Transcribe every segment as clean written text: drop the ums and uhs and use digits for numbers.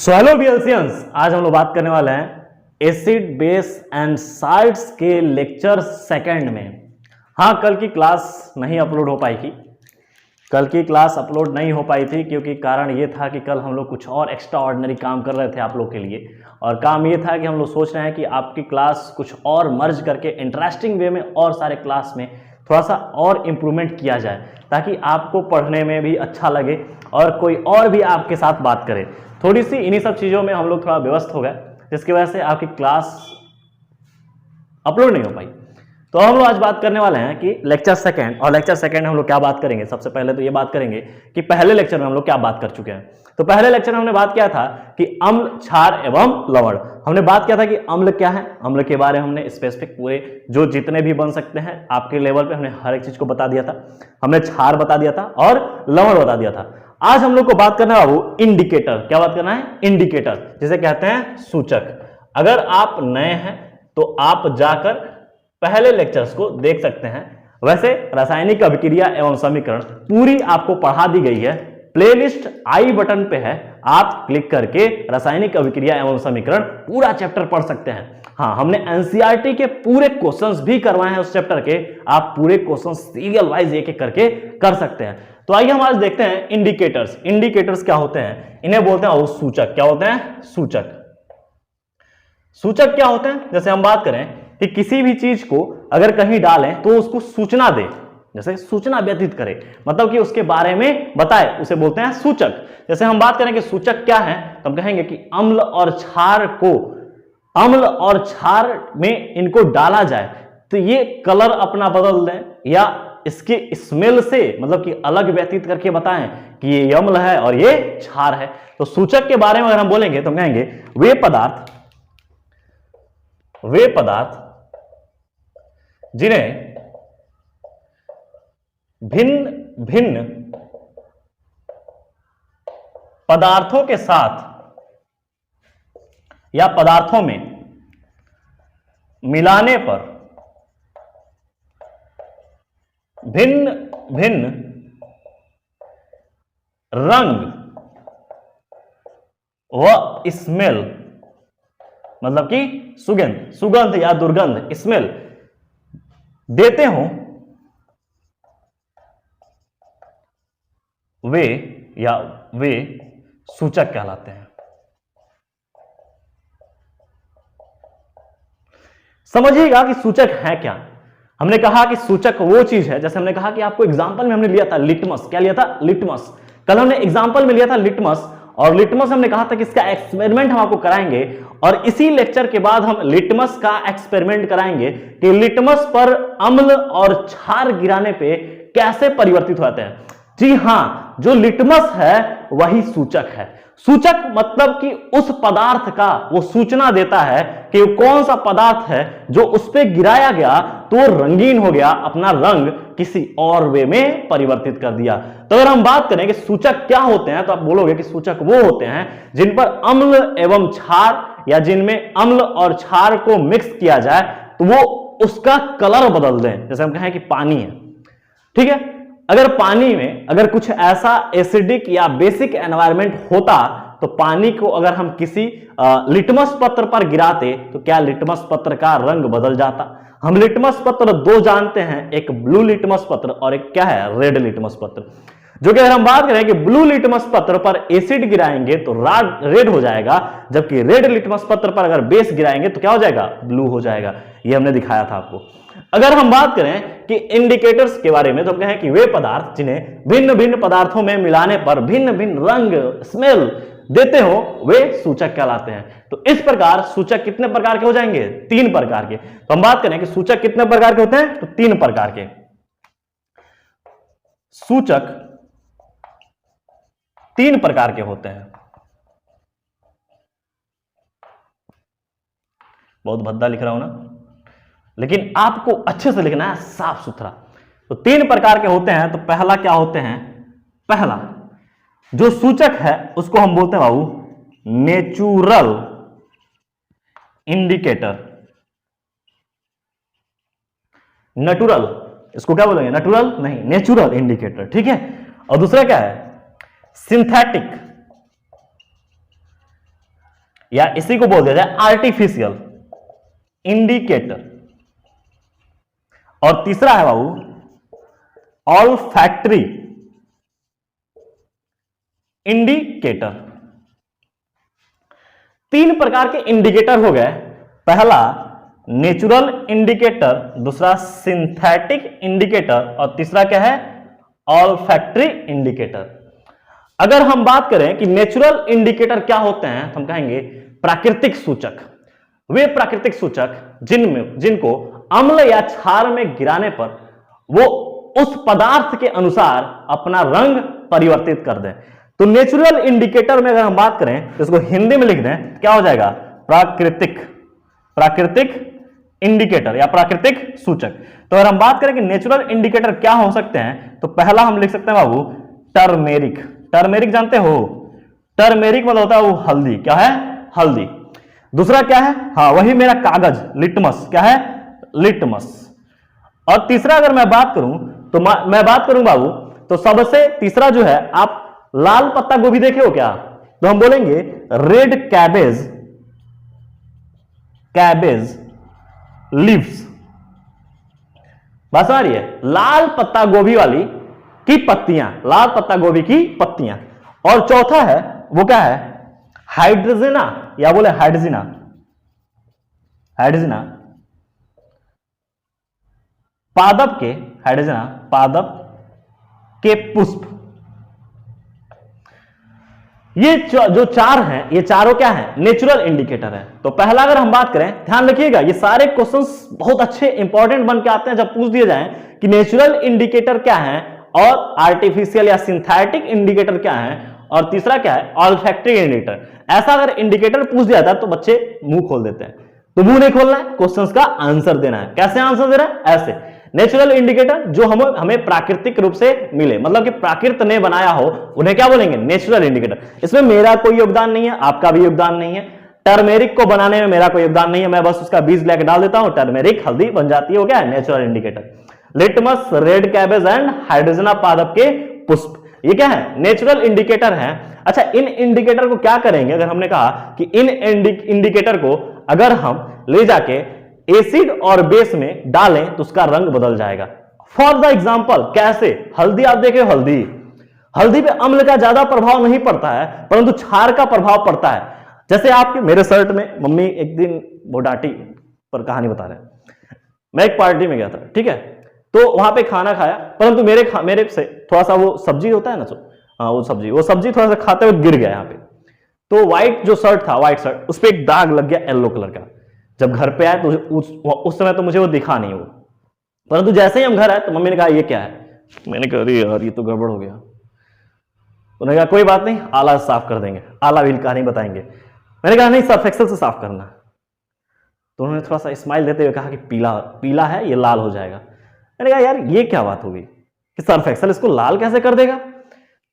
So hello बीएलसीएंस, आज हम लोग बात करने वाले हैं एसिड बेस एंड साल्ट्स के लेक्चर सेकंड में। हाँ, कल की क्लास नहीं अपलोड हो पाई थी। कल की क्लास अपलोड नहीं हो पाई थी क्योंकि कारण ये था कि कल हम लोग कुछ और एक्स्ट्रा ऑर्डिनरी काम कर रहे थे आप लोग के लिए। और काम ये था कि हम लोग सोच रहे हैं कि आपकी क्लास कुछ और मर्ज करके इंटरेस्टिंग वे में और सारे क्लास में थोड़ा सा और इम्प्रूवमेंट किया जाए ताकि आपको पढ़ने में भी अच्छा लगे और कोई और भी आपके साथ बात करे। थोड़ी सी इन्हीं सब चीज़ों में हम लोग थोड़ा व्यस्त हो गए, जिसकी वजह से आपकी क्लास अपलोड नहीं हो पाई। तो हम लोग आज बात करने वाले हैं कि लेक्चर सेकंड, और लेक्चर सेकंड हम लोग क्या बात करेंगे। सबसे पहले तो ये बात करेंगे कि पहले लेक्चर में हम लोग क्या बात कर चुके हैं। तो पहले लेक्चर में हमने बात किया था कि अम्ल, क्षार एवं लवण। हमने बात किया था कि अम्ल क्या है, अम्ल के बारे में हमने स्पेसिफिक पूरे जो जितने भी बन सकते हैं आपके लेवल पे हमने हर एक चीज को बता दिया था। हमने क्षार बता दिया था और लवण बता दिया था। आज हम लोग को बात करना है बाबू इंडिकेटर। क्या बात करना है? इंडिकेटर, जिसे कहते हैं सूचक। अगर आप नए हैं तो आप जाकर पहले लेक्चर्स को देख सकते हैं। वैसे रासायनिक अभिक्रिया एवं समीकरण पूरी आपको पढ़ा दी गई है। प्लेलिस्ट आई बटन पे है, आप क्लिक करके रासायनिक अभिक्रिया एवं समीकरण पूरा चैप्टर पढ़ सकते हैं। हाँ, हमने एनसीईआरटी के पूरे क्वेश्चंस भी करवाए हैं उस चैप्टर के। आप पूरे क्वेश्चंस सीरियल वाइज एक एक करके कर सकते हैं। तो आइए हम आज देखते हैं इंडिकेटर्स। इंडिकेटर्स क्या होते हैं? इन्हें बोलते हैं सूचक। क्या होते हैं? सूचक। सूचक क्या होते हैं? जैसे हम बात करें कि किसी भी चीज को अगर कहीं डालें तो उसको सूचना दे, जैसे सूचना व्यतीत करे, मतलब कि उसके बारे में बताए, उसे बोलते हैं सूचक। जैसे हम बात करें कि सूचक क्या है तो हम कहेंगे कि अम्ल और क्षार को, अम्ल और क्षार में इनको डाला जाए तो ये कलर अपना बदल दें या इसके स्मेल से मतलब कि अलग व्यतीत करके बताएं कि ये अम्ल है और ये क्षार है। तो सूचक के बारे में अगर हम बोलेंगे तो हम कहेंगे वे पदार्थ जिन्हें भिन्न भिन्न पदार्थों के साथ या पदार्थों में मिलाने पर भिन्न भिन्न रंग व स्मेल, मतलब कि सुगंध या दुर्गंध, स्मेल देते हो, वे सूचक कहलाते हैं। समझिएगा कि सूचक है क्या। हमने कहा कि सूचक वो चीज है, जैसे हमने कहा कि आपको एग्जांपल में हमने लिया था लिटमस। क्या लिया था? लिटमस। कल हमने एग्जांपल में लिया था लिटमस, और लिटमस हमने कहा था कि इसका एक्सपेरिमेंट हम आपको कराएंगे। और इसी लेक्चर के बाद हम लिटमस का एक्सपेरिमेंट कराएंगे कि लिटमस पर अम्ल और क्षार गिराने पे कैसे परिवर्तित होते हैं। जी हां, जो लिटमस है वही सूचक है। सूचक मतलब कि उस पदार्थ का वो सूचना देता है कि वो कौन सा पदार्थ है जो उस पे गिराया गया तो वो रंगीन हो गया, अपना रंग किसी और वे में परिवर्तित कर दिया। तो अगर हम बात करें कि सूचक क्या होते हैं तो आप बोलोगे कि सूचक वो होते हैं जिन पर अम्ल एवं क्षार या जिनमें अम्ल और क्षार को मिक्स किया जाए तो वो उसका कलर बदल दें। जैसे हम कहें कि पानी है, ठीक है। अगर पानी में अगर कुछ ऐसा एसिडिक या बेसिक एनवायरनमेंट होता तो पानी को अगर हम किसी लिटमस पत्र पर गिराते तो क्या लिटमस पत्र का रंग बदल जाता? हम लिटमस पत्र दो जानते हैं, एक ब्लू लिटमस पत्र और एक क्या है? रेड लिटमस पत्र। जो कि अगर हम बात करें कि ब्लू लिटमस पत्र पर एसिड गिराएंगे तो रेड हो जाएगा, जबकि रेड लिटमस पत्र पर अगर बेस गिराएंगे तो क्या हो जाएगा? ब्लू हो जाएगा। ये हमने दिखाया था आपको। अगर हम बात करें कि इंडिकेटर्स के बारे में तो हम कहें कि वे पदार्थ जिन्हें भिन्न भिन्न पदार्थों में मिलाने पर भिन्न भिन्न रंग, स्मेल देते हो, वे सूचक कहलाते हैं। तो इस प्रकार सूचक कितने प्रकार के हो जाएंगे? 3 प्रकार के। तो हम बात करें कि सूचक कितने प्रकार के होते हैं तो 3 प्रकार के सूचक 3 प्रकार के होते हैं। बहुत भद्दा लिख रहा हूं ना, लेकिन आपको अच्छे से लिखना है, साफ सुथरा। तो 3 प्रकार के होते हैं। तो पहला क्या होते हैं? पहला जो सूचक है उसको हम बोलते हैं बाबू नेचुरल इंडिकेटर। नेचुरल, इसको क्या बोलेंगे? नेचुरल नहीं, नेचुरल इंडिकेटर, ठीक है। और दूसरा क्या है? सिंथेटिक या इसी को बोल दिया जाए आर्टिफिशियल इंडिकेटर। और तीसरा है बाबू ऑल्फैक्टरी इंडिकेटर। तीन प्रकार के इंडिकेटर हो गए, पहला नेचुरल इंडिकेटर, दूसरा सिंथेटिक इंडिकेटर और तीसरा क्या है ऑल्फैक्टरी इंडिकेटर। अगर हम बात करें कि नेचुरल इंडिकेटर क्या होते हैं तो हम कहेंगे प्राकृतिक सूचक। वे प्राकृतिक सूचक जिनको अम्ल या क्षार में गिराने पर वो उस पदार्थ के अनुसार अपना रंग परिवर्तित कर दें। तो नेचुरल इंडिकेटर में अगर हम बात करें तो इसको हिंदी में लिख दें, क्या हो जाएगा प्राकृतिक इंडिकेटर या प्राकृतिक सूचक। तो अगर हम बात करें कि नेचुरल इंडिकेटर क्या हो सकते हैं तो पहला हम लिख सकते हैं बाबू टर्मेरिक। टर्मेरिक जानते हो, टर्मेरिक मतलब होता है वो हल्दी, क्या है हल्दी। दूसरा क्या है, हाँ वही मेरा कागज लिटमस, क्या है लिटमस। और तीसरा अगर मैं बात करूं तो मैं बात करूं बाबू तो सबसे तीसरा जो है, आप लाल पत्ता गोभी देखे हो क्या, तो हम बोलेंगे रेड कैबेज लीव्स। बात समझ रही है, लाल पत्ता गोभी वाली की पत्तियां, लाल पत्ता गोभी की पत्तियां। और चौथा है वो क्या है हाइड्रोजिना या बोले हाइड्रोजिना पादप के, हाइड्रोजिना पादप के पुष्प। ये जो चार हैं ये चारों क्या है नेचुरल इंडिकेटर है। तो पहला अगर हम बात करें, ध्यान रखिएगा ये सारे क्वेश्चंस बहुत अच्छे इंपॉर्टेंट बन के आते हैं जब पूछ दिए जाएं कि नेचुरल इंडिकेटर क्या है और आर्टिफिशियल या सिंथेटिक इंडिकेटर क्या है और तीसरा क्या है ऑल्फैक्टरी इंडिकेटर। ऐसा अगर इंडिकेटर पूछ दिया जाता है तो बच्चे मुंह खोल देते हैं। तो मुंह नहीं खोलना है, क्वेश्चंस का आंसर देना है। कैसे आंसर देना है, ऐसे नेचुरल इंडिकेटर जो हमें प्राकृतिक रूप से मिले, मतलब कि प्राकृत ने बनाया हो, उन्हें क्या बोलेंगे नेचुरल इंडिकेटर। इसमें मेरा कोई योगदान नहीं है, आपका भी योगदान नहीं है। टर्मेरिक को बनाने में मेरा कोई योगदान नहीं है, मैं बस उसका बीज लेकर डाल देता हूं, टर्मेरिक हल्दी बन जाती है, वो क्या है natural indicator. Litmus red cabbage and hydrangea पादप के पुष्प, ये क्या है नेचुरल इंडिकेटर है। अच्छा इन इंडिकेटर को क्या करेंगे, अगर हमने कहा कि इन इंडिकेटर को अगर हम ले जाके एसिड और बेस में डालें तो उसका रंग बदल जाएगा। फॉर द एग्जाम्पल कैसे, हल्दी आप देखे, हल्दी पे अम्ल का ज्यादा प्रभाव नहीं पड़ता है परंतु क्षार का प्रभाव पड़ता है। जैसे आपके मेरे शर्ट में मम्मी एक दिन वो डांटी, पर कहानी बता रहे हैं। मैं एक पार्टी में गया था, ठीक है, तो वहां पे खाना खाया परंतु मेरे से थोड़ा सा वो सब्जी होता है ना, वो सब्जी थोड़ा सा खाते हुए गिर गया यहाँ पे। तो व्हाइट जो शर्ट था, व्हाइट शर्ट, उस पर एक दाग लग गया येलो कलर का। जब घर पे आए तो उस समय तो मुझे वो दिखा नहीं वो, परंतु जैसे ही हम घर आए तो मम्मी ने कहा ये क्या है। मैंने कहा अरे यार ये तो गड़बड़ हो गया। उन्होंने कहा कोई बात नहीं, आला से साफ कर देंगे, आला भी कहानी बताएंगे। मैंने कहा नहीं सर्फ एक्सेल से साफ करना। तो उन्होंने थोड़ा सा स्माइल देते हुए कहा कि पीला है, ये लाल हो जाएगा। मैंने कहा यार ये क्या बात होगी कि सर्फ एक्सेल इसको लाल कैसे कर देगा।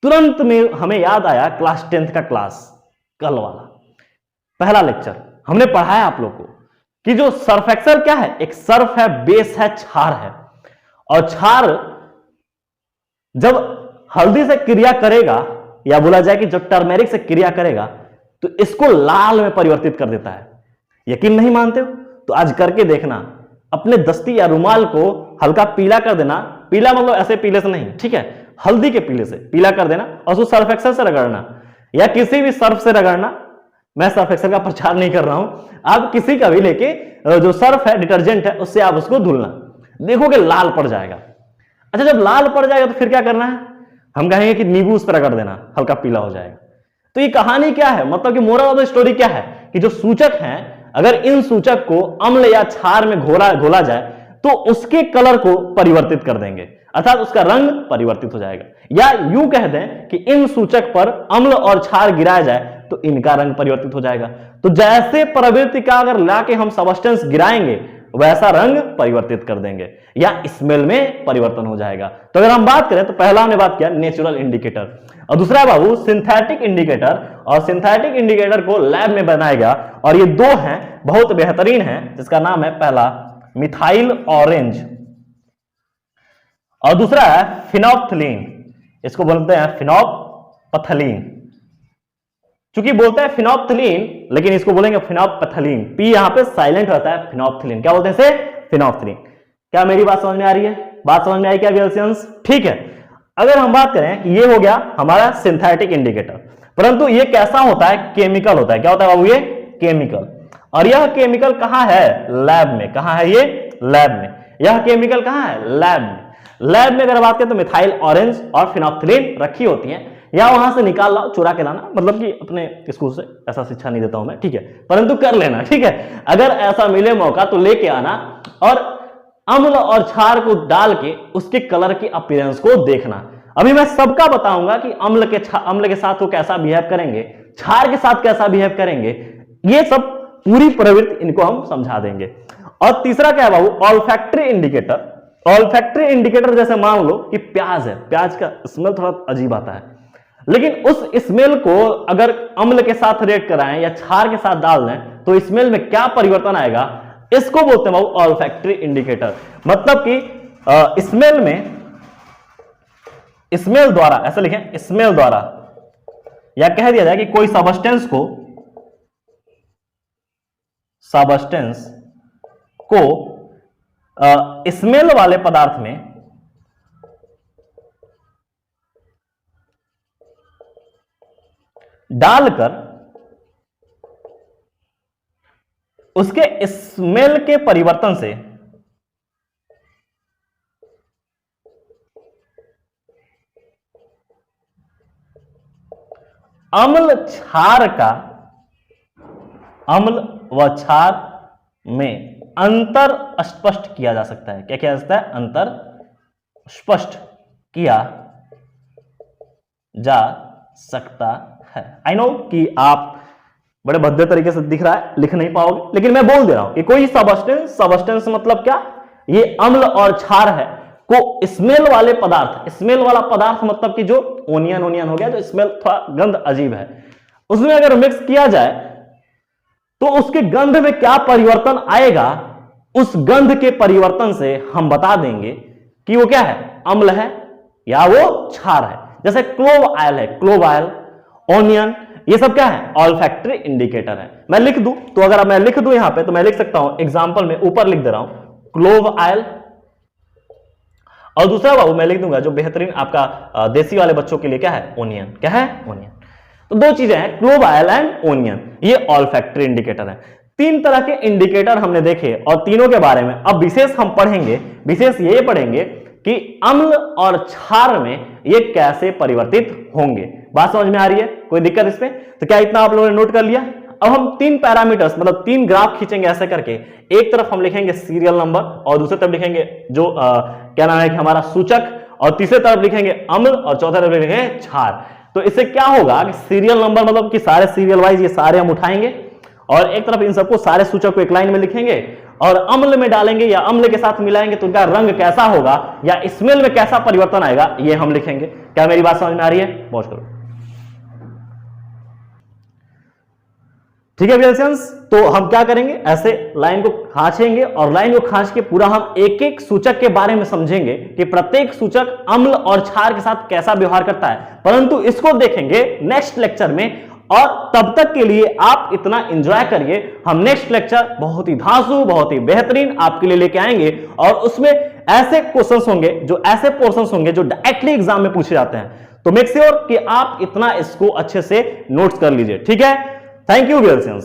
तुरंत में हमें याद आया क्लास 10th का क्लास, कल वाला पहला लेक्चर हमने पढ़ाया आप लोग को कि जो सर्फ एक्सेल क्या है, एक सर्फ है, बेस है, क्षार है। और क्षार जब हल्दी से क्रिया करेगा या बोला जाए कि जब टर्मेरिक से क्रिया करेगा तो इसको लाल में परिवर्तित कर देता है। यकीन नहीं मानते हो तो आज करके देखना, अपने दस्ती या रुमाल को हल्का पीला कर देना, पीला मतलब ऐसे पीले से नहीं, ठीक है, हल्दी के पीले से पीला कर देना और उसको सर्फ एक्सेल से रगड़ना या किसी भी सर्फ से रगड़ना। मैं सर्फ एक्सेल का प्रचार नहीं कर रहा हूं, आप किसी का भी लेके जो सर्फ है, डिटर्जेंट है, उससे आप उसको धुलना, देखोगे लाल पड़ जाएगा। अच्छा जब लाल पड़ जाएगा तो फिर क्या करना है, हम कहेंगे कि नींबू उस पर रगड़ देना, हल्का पीला हो जाएगा। तो ये कहानी क्या है, मतलब कि मोरल ऑफ द स्टोरी क्या है कि जो सूचक हैं अगर इन सूचक को अम्ल या क्षार में घोला जाए तो उसके कलर को परिवर्तित कर देंगे, अर्थात उसका रंग परिवर्तित हो जाएगा। या यूं कह दें कि इन सूचक पर अम्ल और क्षार गिराया जाए तो इनका रंग परिवर्तित हो जाएगा। तो जैसे प्रवृत्ति का अगर लाके हम सब्सटेंस गिराएंगे वैसा रंग परिवर्तित कर देंगे या स्मेल में परिवर्तन हो जाएगा। तो अगर हम बात करें तो पहला हमने बात किया नेचुरल इंडिकेटर और दूसरा बाबू सिंथेटिक इंडिकेटर। और सिंथेटिक इंडिकेटर को लैब में बनाएगा और ये दो हैं बहुत बेहतरीन हैं, जिसका नाम है पहला मिथाइल ऑरेंज और दूसरा है फिनोप्थलीन, इसको बोलते हैं फिनोपथलीन। चूंकि बोलता है फिनोप्थिलीन, लेकिन इसको बोलेंगे फिनोप्थलीन, पी यहां पे साइलेंट होता है, फिनोप्थिलीन क्या बोलते हैं इसे, फिनोप्थिलीन। क्या मेरी बात समझ में आ रही है, बात समझ में आई क्या वियर्सियंस? ठीक है, अगर हम बात करें कि ये हो गया हमारा सिंथेटिक इंडिकेटर, परंतु ये कैसा होता है, केमिकल होता है। क्या होता है बाबू, ये केमिकल। और यह केमिकल कहां है, लैब में। कहां है ये, लैब में। यह केमिकल कहां है, लैब में। लैब में अगर बात करें तो मिथाइल ऑरेंज और फिनोप्थिलीन रखी होती हैं, या वहां से निकाल लाओ, चुरा के लाना, मतलब कि अपने स्कूल से ऐसा शिक्षा नहीं देता हूं मैं, ठीक है, परंतु कर लेना, ठीक है। अगर ऐसा मिले मौका तो लेके आना, और अम्ल और क्षार को डाल के उसके कलर की अपीयरेंस को देखना। अभी मैं सबका बताऊंगा कि अम्ल के साथ वो कैसा बिहेव करेंगे, क्षार के साथ कैसा बिहेव करेंगे, ये सब पूरी प्रवृत्ति इनको हम समझा देंगे। और तीसरा क्या है बाबू, ऑल्फैक्टरी इंडिकेटर। ऑल्फैक्टरी इंडिकेटर जैसे मान लो कि प्याज है, प्याज का स्मेल थोड़ा अजीब आता है, लेकिन उस स्मेल को अगर अम्ल के साथ रेट कराएं या क्षार के साथ डाल दें तो स्मेल में क्या परिवर्तन आएगा, इसको बोलते हैं बाबू ऑल्फैक्टरी इंडिकेटर। मतलब कि स्मेल में, स्मेल द्वारा, ऐसा लिखें, स्मेल द्वारा, या कह दिया जाए कि कोई सबस्टेंस को स्मेल वाले पदार्थ में डालकर उसके स्मेल के परिवर्तन से अम्ल व क्षार में अंतर स्पष्ट किया जा सकता है। क्या किया जा सकता है, अंतर स्पष्ट किया जा सकता है। आई नो कि आप बड़े भद्दे तरीके से दिख रहा है, लिख नहीं पाओगे, लेकिन मैं बोल दे रहा हूं कि कोई सबस्टेंस मतलब क्या, ये अम्ल और क्षार है को स्मेल वाले पदार्थ, स्मेल वाला पदार्थ मतलब कि जो ओनियन हो गया, जो स्मेल थोड़ा गंध अजीब है, उसमें अगर मिक्स किया जाए तो उसके गंध में क्या परिवर्तन आएगा, उस गंध के परिवर्तन से हम बता देंगे कि वो क्या है, अम्ल है या वो क्षार है। जैसे क्लोव ऑयल है, क्लोव ऑयल, ओनियन, ये सब क्या है, ऑल्फैक्टरी इंडिकेटर है। मैं लिख दूं तो, अगर मैं लिख दूं यहां पे तो मैं लिख सकता हूं, एग्जांपल में ऊपर लिख दे रहा हूं क्लोव ऑयल, और दूसरा बाबू मैं लिख दूंगा जो बेहतरीन आपका देसी वाले बच्चों के लिए क्या है, ओनियन। क्या है, ओनियन। तो दो चीजें हैं, क्लोव ऑयल एंड ओनियन, ये ऑल्फैक्टरी इंडिकेटर है। तीन तरह के इंडिकेटर हमने देखे और तीनों के बारे में अब विशेष हम पढ़ेंगे, विशेष ये पढ़ेंगे कि अम्ल और क्षार में ये कैसे परिवर्तित होंगे। बात समझ में आ रही है, कोई दिक्कत इसमें? तो क्या इतना आप लोगों ने नोट कर लिया? अब हम तीन पैरामीटर्स मतलब तीन ग्राफ खींचेंगे ऐसे करके, एक तरफ हम लिखेंगे सीरियल नंबर और दूसरी तरफ लिखेंगे जो क्या नाम है कि हमारा सूचक, और तीसरे तरफ लिखेंगे अम्ल और चौथे तरफ लिखेंगे क्षार। तो इससे क्या होगा कि सीरियल नंबर मतलब कि सारे सीरियल वाइज ये सारे हम उठाएंगे और एक तरफ इन सबको सारे सूचक को एक लाइन में लिखेंगे और अम्ल में डालेंगे या अम्ल के साथ मिलाएंगे तो उनका रंग कैसा होगा या स्मेल में कैसा परिवर्तन आएगा ये हम लिखेंगे। क्या मेरी बात समझ में आ रही है? मौज करो। ठीक है विद्यार्थियों, तो हम क्या करेंगे, ऐसे लाइन को खांचेंगे और लाइन को खांच के पूरा हम एक एक सूचक के बारे में समझेंगे कि प्रत्येक सूचक अम्ल और क्षार के साथ कैसा व्यवहार करता है, परंतु इसको देखेंगे नेक्स्ट लेक्चर में। और तब तक के लिए आप इतना एंजॉय करिए, हम नेक्स्ट लेक्चर बहुत ही धांसू बहुत ही बेहतरीन आपके लिए लेके आएंगे और उसमें ऐसे क्वेश्चंस होंगे जो ऐसे पोर्शंस होंगे जो डायरेक्टली एग्जाम में पूछे जाते हैं। तो मेक श्योर कि आप इतना इसको अच्छे से नोट्स कर लीजिए। ठीक है, थैंक यू विद्यार्थियों।